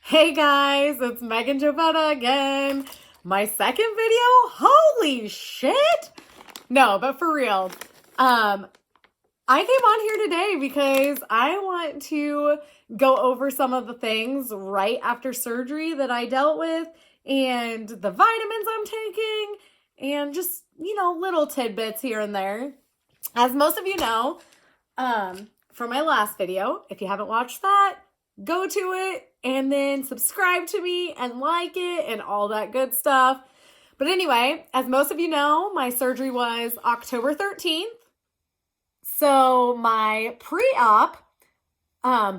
Hey guys, it's Megan Jovetta again. My second video? Holy shit! No, but for real. I came on here today because I want to go over some of the things right after surgery that I dealt with and the vitamins I'm taking and just, little tidbits here and there. As most of you know, from my last video, if you haven't watched that, go to it and then subscribe to me and like it and all that good stuff. But anyway, as most of you know, my surgery was October 13th. So my pre-op,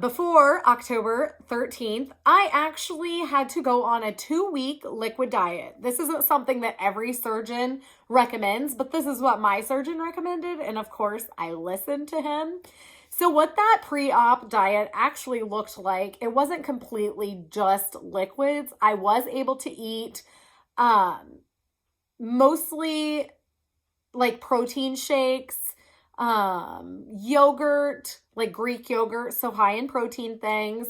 before October 13th, I actually had to go on a 2-week liquid diet. This isn't something that every surgeon recommends, but this is what my surgeon recommended. And of course, I listened to him. So what that pre-op diet actually looked like, it wasn't completely just liquids. I was able to eat mostly like protein shakes, yogurt, like Greek yogurt, so high in protein things,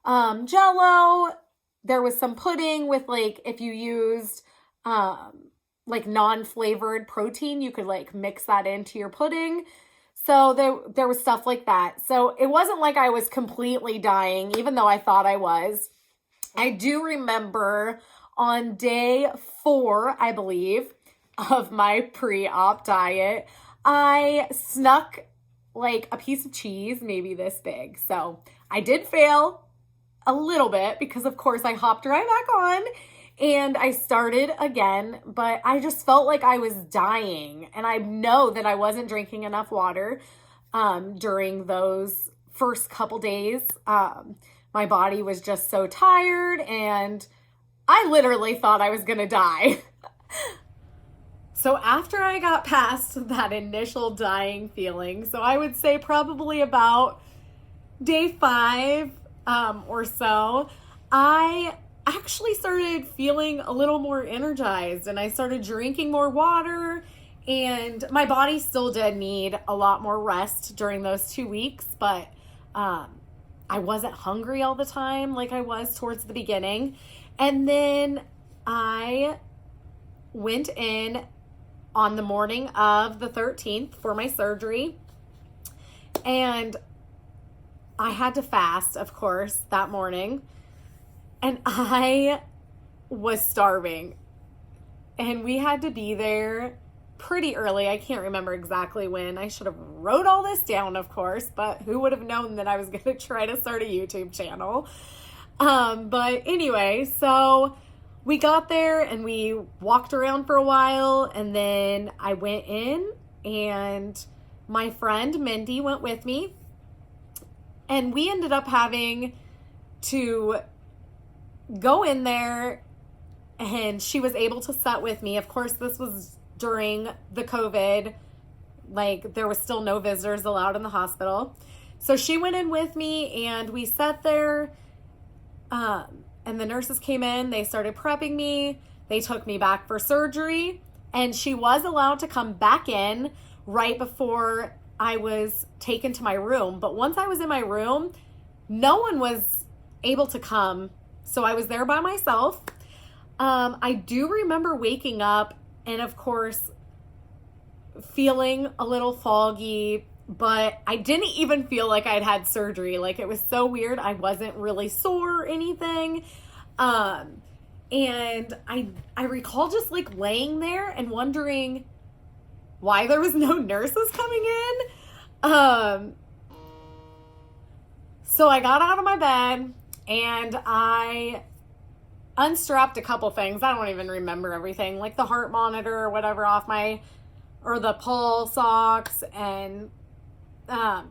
Jell-O. There was some pudding with like, if you used like non-flavored protein, you could like mix that into your pudding. So there was stuff like that. So it wasn't like I was completely dying, even though I thought I was. I do remember on day 4, I believe, of my pre-op diet, I snuck like a piece of cheese, maybe this big. So I did fail a little bit because, of course, I hopped right back on and I started again, but I just felt like I was dying. And I know that I wasn't drinking enough water during those first couple days. My body was just so tired and I literally thought I was going to die. So after I got past that initial dying feeling, so I would say probably about day 5 or so, I actually started feeling a little more energized and I started drinking more water, and my body still did need a lot more rest during those 2 weeks, but I wasn't hungry all the time like I was towards the beginning. And then I went in on the morning of the 13th for my surgery, and I had to fast, of course, that morning, and I was starving, and we had to be there pretty early. I can't remember exactly when. I should have wrote all this down, of course, but who would have known that I was going to try to start a YouTube channel? But anyway, so we got there and we walked around for a while, and then I went in and my friend Mindy went with me, and we ended up having to go in there, and she was able to sit with me. Of course, this was during the COVID, like there was still no visitors allowed in the hospital. So she went in with me and we sat there, and the nurses came in, they started prepping me, they took me back for surgery, and she was allowed to come back in right before I was taken to my room. But once I was in my room, no one was able to come, so I was there by myself. I do remember waking up and, of course, feeling a little foggy, but I didn't even feel like I'd had surgery. Like, it was so weird. I wasn't really sore or anything. And I recall just like laying there and wondering why there was no nurses coming in. So I got out of my bed and I unstrapped a couple things. I don't even remember everything, like the heart monitor or whatever or the pulse ox. And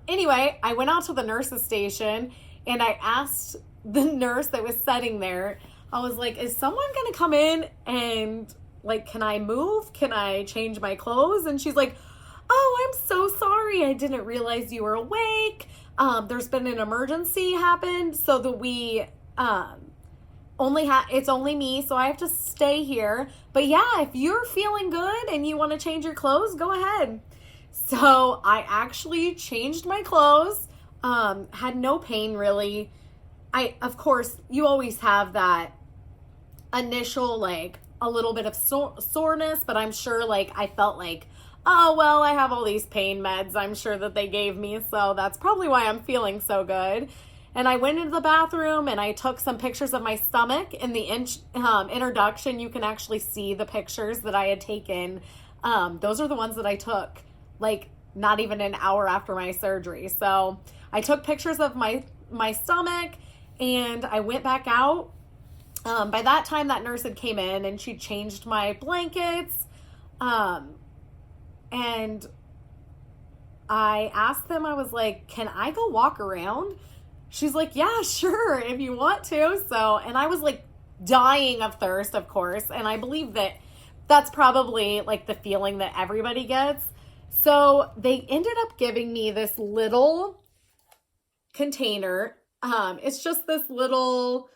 anyway, I went out to the nurse's station and I asked the nurse that was sitting there, I was like, is someone going to come in and like, can I move? Can I change my clothes? And she's like, oh, I'm so sorry. I didn't realize you were awake. There's been an emergency happened, so that we it's only me, so I have to stay here. But yeah, if you're feeling good and you want to change your clothes, go ahead. So I actually changed my clothes, had no pain really. of course, you always have that initial, like, a little bit of soreness, but I'm sure, like, I felt like, oh, well, I have all these pain meds I'm sure that they gave me, so that's probably why I'm feeling so good. And I went into the bathroom and I took some pictures of my stomach. In the introduction, you can actually see the pictures that I had taken. Those are the ones that I took, like, not even an hour after my surgery. So I took pictures of my stomach, and I went back out. By that time, that nurse had came in and she changed my blankets. And I asked them, I was like, can I go walk around? She's like, yeah, sure, if you want to. So, and I was like dying of thirst, of course. And I believe that that's probably like the feeling that everybody gets. So they ended up giving me this little container. It's just this little,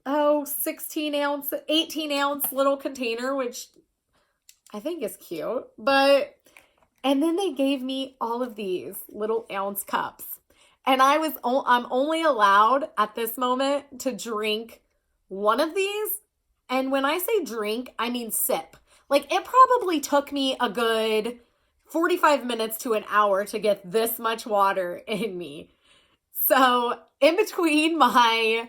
16 ounce, 18 ounce little container, which I think is cute. And then they gave me all of these little ounce cups. And I'm only allowed at this moment to drink one of these. And when I say drink, I mean sip. Like, it probably took me a good 45 minutes to an hour to get this much water in me. So in between my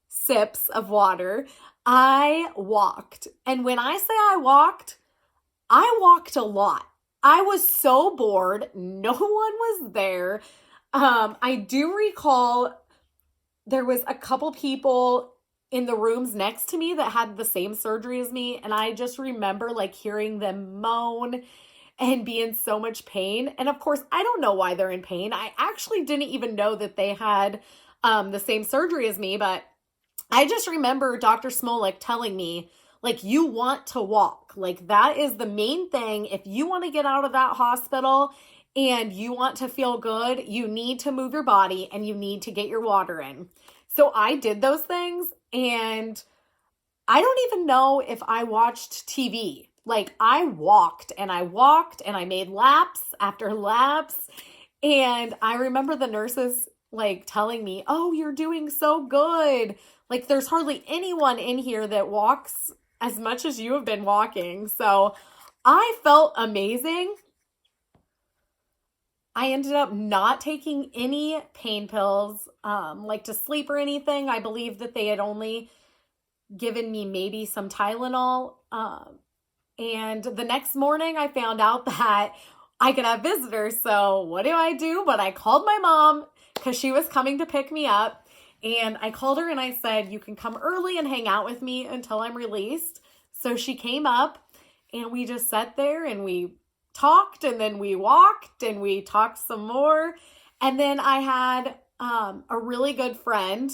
sips of water, I walked. And when I say I walked a lot. I was so bored. No one was there. I do recall there was a couple people in the rooms next to me that had the same surgery as me. And I just remember like hearing them moan and be in so much pain. And of course, I don't know why they're in pain. I actually didn't even know that they had the same surgery as me. But I just remember Dr. Smolik telling me, like, you want to walk. Like, that is the main thing. If you want to get out of that hospital and you want to feel good, you need to move your body and you need to get your water in. So I did those things, and I don't even know if I watched TV. Like, I walked and I made laps after laps. And I remember the nurses like telling me, oh, you're doing so good. Like, there's hardly anyone in here that walks as much as you have been walking. So I felt amazing. I ended up not taking any pain pills, like to sleep or anything. I believe that they had only given me maybe some Tylenol. And the next morning I found out that I could have visitors. So what do? But I called my mom because she was coming to pick me up. And I called her and I said, you can come early and hang out with me until I'm released. So she came up and we just sat there and we talked, and then we walked and we talked some more. And then I had a really good friend.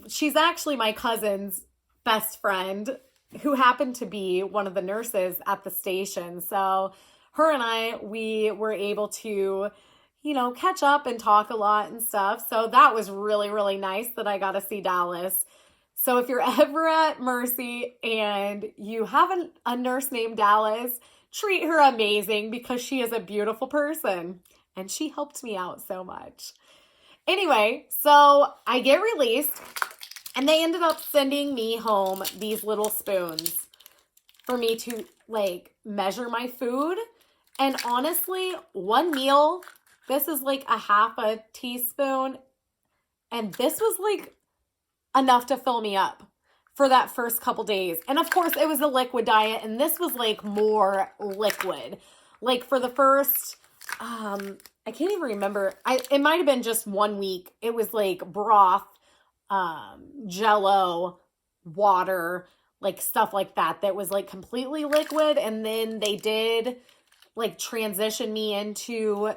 She's actually my cousin's best friend, who happened to be one of the nurses at the station. So her and I, we were able to, catch up and talk a lot and stuff. So that was really, really nice that I got to see Dallas. So if you're ever at Mercy and you have a nurse named Dallas, treat her amazing because she is a beautiful person and she helped me out so much. Anyway, so I get released and they ended up sending me home these little spoons for me to like measure my food. And honestly, one meal, this is like a half a teaspoon. And this was like enough to fill me up for that first couple days. And of course, it was a liquid diet. And this was like more liquid. Like for the first, I can't even remember. It might have been just 1 week. It was like broth, Jello, water, like stuff like that. That was like completely liquid. And then they did like transition me into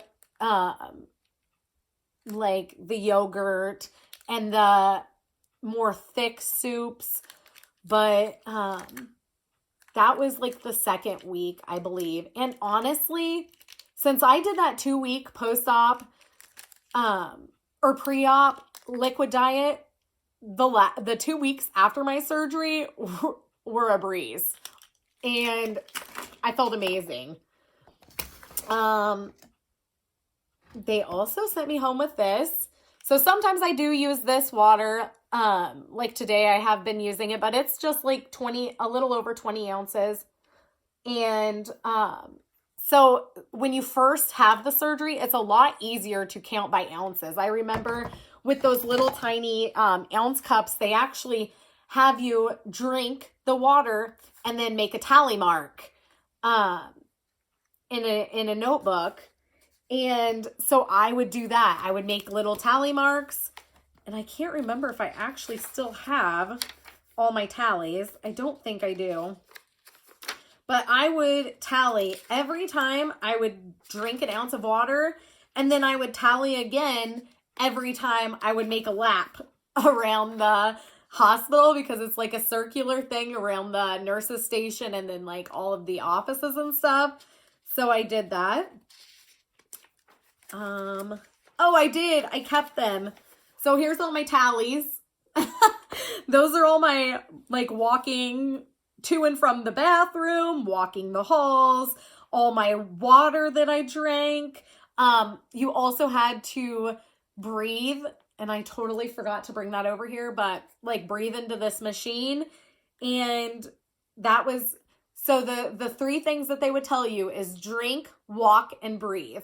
like the yogurt and the more thick soups. But that was like the second week, I believe. And honestly, since I did that 2-week post-op or pre-op liquid diet, the 2 weeks after my surgery were a breeze. And I felt amazing. They also sent me home with this. So sometimes I do use this water. Like today I have been using it, but it's just like 20, a little over 20 ounces. And so when you first have the surgery, it's a lot easier to count by ounces. I remember with those little tiny ounce cups, they actually have you drink the water and then make a tally mark in a notebook. And so I would do that. I would make little tally marks. And I can't remember if I actually still have all my tallies. I don't think I do. But I would tally every time I would drink an ounce of water. And then I would tally again every time I would make a lap around the hospital, because it's like a circular thing around the nurses station and then like all of the offices and stuff. So I did that. Oh, I did. I kept them. So here's all my tallies. Those are all my like walking to and from the bathroom, walking the halls, all my water that I drank. You also had to breathe, and I totally forgot to bring that over here, but like breathe into this machine. And that was, so the three things that they would tell you is drink, walk, and breathe.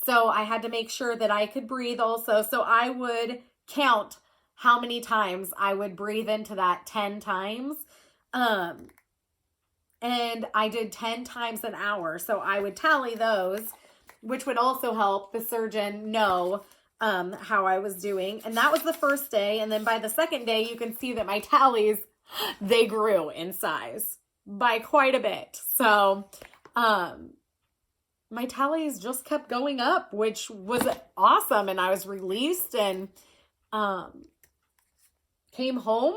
So I had to make sure that I could breathe also. So I would count how many times I would breathe into that 10 times. And I did 10 times an hour. So I would tally those, which would also help the surgeon know how I was doing. And that was the first day. And then by the second day, you can see that my tallies, they grew in size by quite a bit. So my tallies just kept going up, which was awesome. And I was released and came home.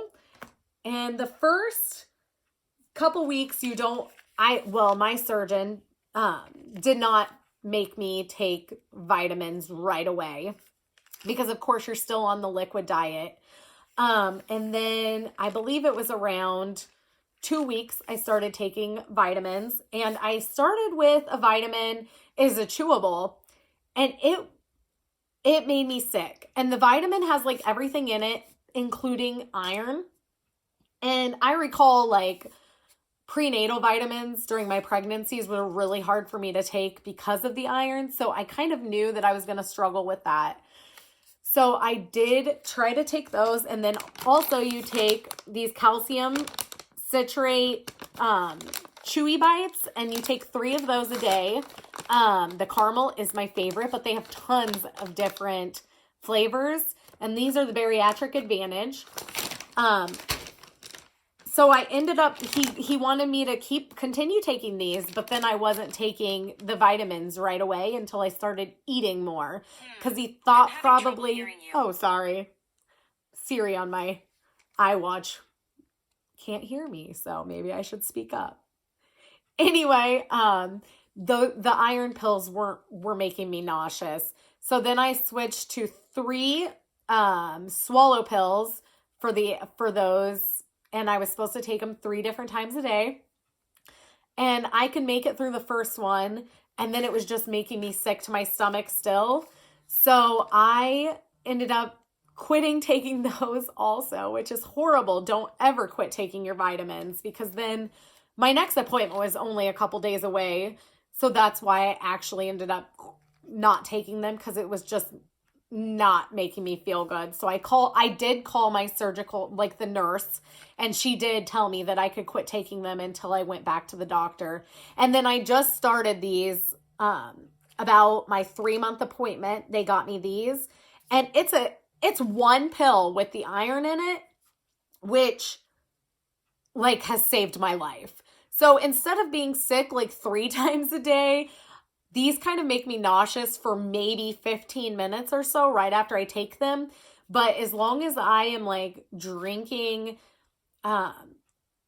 And the first couple weeks, my surgeon did not make me take vitamins right away, because of course you're still on the liquid diet. And then I believe it was around 2 weeks, I started taking vitamins, and I started with a vitamin is a chewable, and it made me sick. And the vitamin has like everything in it, including iron. And I recall like prenatal vitamins during my pregnancies were really hard for me to take because of the iron. So I kind of knew that I was going to struggle with that. So I did try to take those. And then also you take these calcium citrate chewy bites, and you take 3 of those a day. The caramel is my favorite, but they have tons of different flavors. And these are the Bariatric Advantage. So I ended up, he wanted me to continue taking these, but then I wasn't taking the vitamins right away until I started eating more. Because he thought probably, oh, sorry. Siri on my iWatch can't hear me, so maybe I should speak up. Anyway, the iron pills were making me nauseous. So then I switched to 3 swallow pills for those, and I was supposed to take them 3 different times a day. And I could make it through the first one, and then it was just making me sick to my stomach still. So I ended up quitting taking those also, which is horrible. Don't ever quit taking your vitamins, because then my next appointment was only a couple days away. So that's why I actually ended up not taking them, because it was just not making me feel good. So I did call my surgical, like the nurse, and she did tell me that I could quit taking them until I went back to the doctor. And then I just started these about my 3-month appointment. They got me these, and it's 1 pill with the iron in it, which like has saved my life. So instead of being sick like 3 times a day, these kind of make me nauseous for maybe 15 minutes or so right after I take them. But as long as I am like drinking, I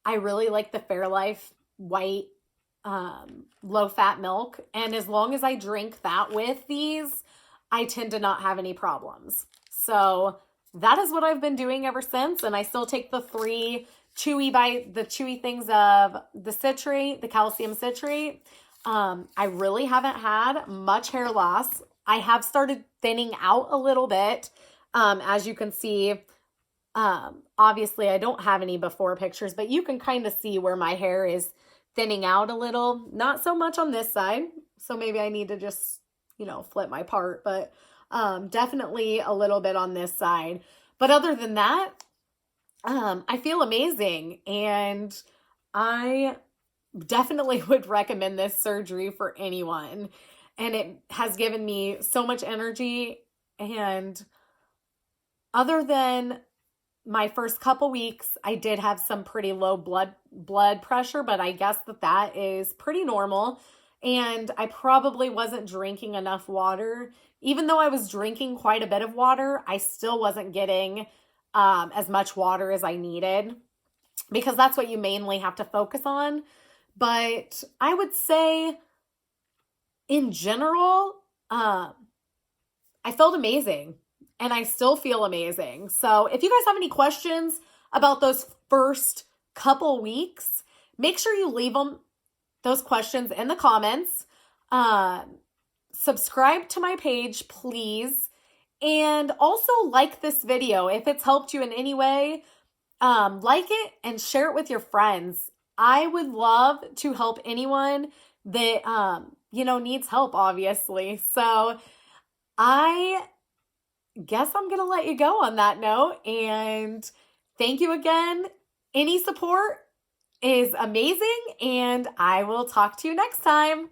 really like the Fairlife white low-fat milk. And as long as I drink that with these, I tend to not have any problems. So that is what I've been doing ever since. And I still take the 3 chewy things of the citrate, the calcium citrate. I really haven't had much hair loss. I have started thinning out a little bit. As you can see, obviously I don't have any before pictures, but you can kind of see where my hair is thinning out a little. Not so much on this side, so maybe I need to just, flip my part, but definitely a little bit on this side. But other than that, I feel amazing, and I definitely would recommend this surgery for anyone. And it has given me so much energy. And other than my first couple weeks, I did have some pretty low blood pressure, but I guess that is pretty normal. And I probably wasn't drinking enough water. Even though I was drinking quite a bit of water, I still wasn't getting as much water as I needed, because that's what you mainly have to focus on. But I would say in general, I felt amazing, and I still feel amazing. So if you guys have any questions about those first couple weeks, make sure you leave those questions in the comments. Subscribe to my page, please. And also like this video if it's helped you in any way. Like it and share it with your friends. I would love to help anyone that, needs help, obviously. So I guess I'm going to let you go on that note. And thank you again. Any support is amazing. And I will talk to you next time.